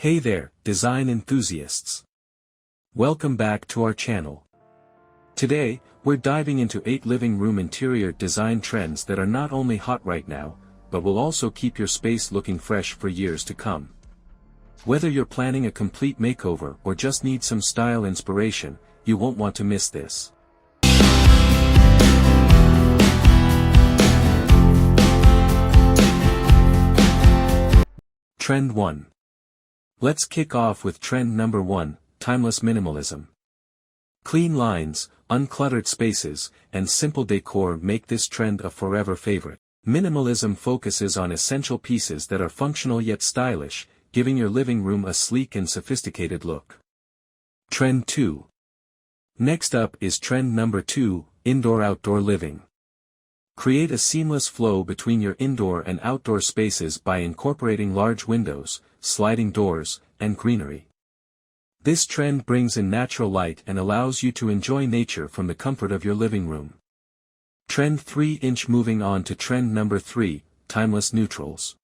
Hey there, design enthusiasts. Welcome back to our channel. Today, we're diving into 8 living room interior design trends that are not only hot right now, but will also keep your space looking fresh for years to come. Whether you're planning a complete makeover or just need some style inspiration, you won't want to miss this. Trend 1. Let's kick off with trend number 1, timeless minimalism. Clean lines, uncluttered spaces, and simple decor make this trend a forever favorite. Minimalism focuses on essential pieces that are functional yet stylish, giving your living room a sleek and sophisticated look. Trend 2. Next up is trend number 2, indoor-outdoor living. Create a seamless flow between your indoor and outdoor spaces by incorporating large windows, sliding doors, and greenery. This trend brings in natural light and allows you to enjoy nature from the comfort of your living room. Trend 3. Moving on to trend number 3, timeless neutrals.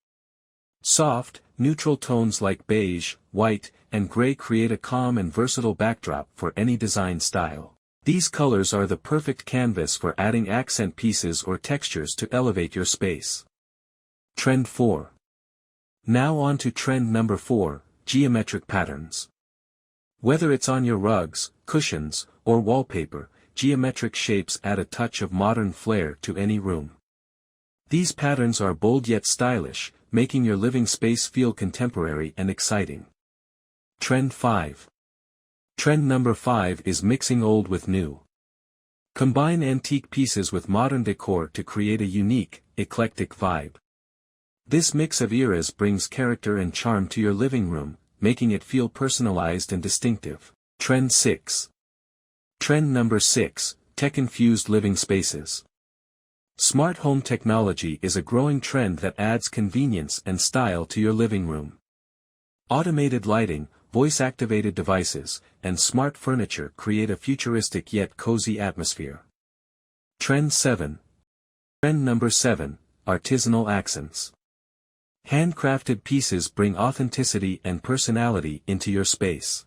Soft, neutral tones like beige, white, and gray create a calm and versatile backdrop for any design style. These colors are the perfect canvas for adding accent pieces or textures to elevate your space. Trend 4. Now on to trend number 4, geometric patterns. Whether it's on your rugs, cushions, or wallpaper, geometric shapes add a touch of modern flair to any room. These patterns are bold yet stylish, making your living space feel contemporary and exciting. Trend 5. Trend number 5 is mixing old with new. Combine antique pieces with modern decor to create a unique, eclectic vibe. This mix of eras brings character and charm to your living room, making it feel personalized and distinctive. Trend 6. Trend number 6, tech-infused living spaces. Smart home technology is a growing trend that adds convenience and style to your living room. Automated lighting, voice-activated devices, and smart furniture create a futuristic yet cozy atmosphere. Trend 7. Trend number 7, artisanal accents. Handcrafted pieces bring authenticity and personality into your space.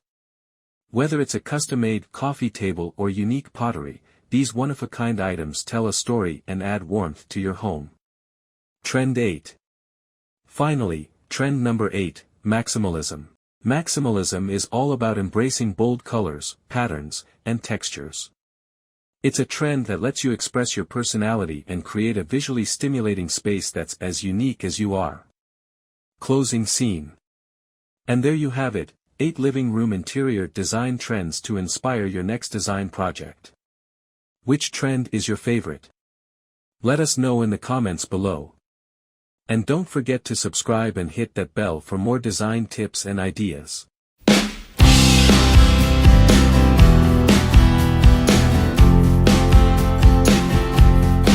Whether it's a custom-made coffee table or unique pottery, these one-of-a-kind items tell a story and add warmth to your home. Trend 8. Finally, trend number 8, maximalism. Maximalism is all about embracing bold colors, patterns, and textures. It's a trend that lets you express your personality and create a visually stimulating space that's as unique as you are. Closing scene. And there you have it, 8 living room interior design trends to inspire your next design project. Which trend is your favorite? Let us know in the comments below. And don't forget to subscribe and hit that bell for more design tips and ideas.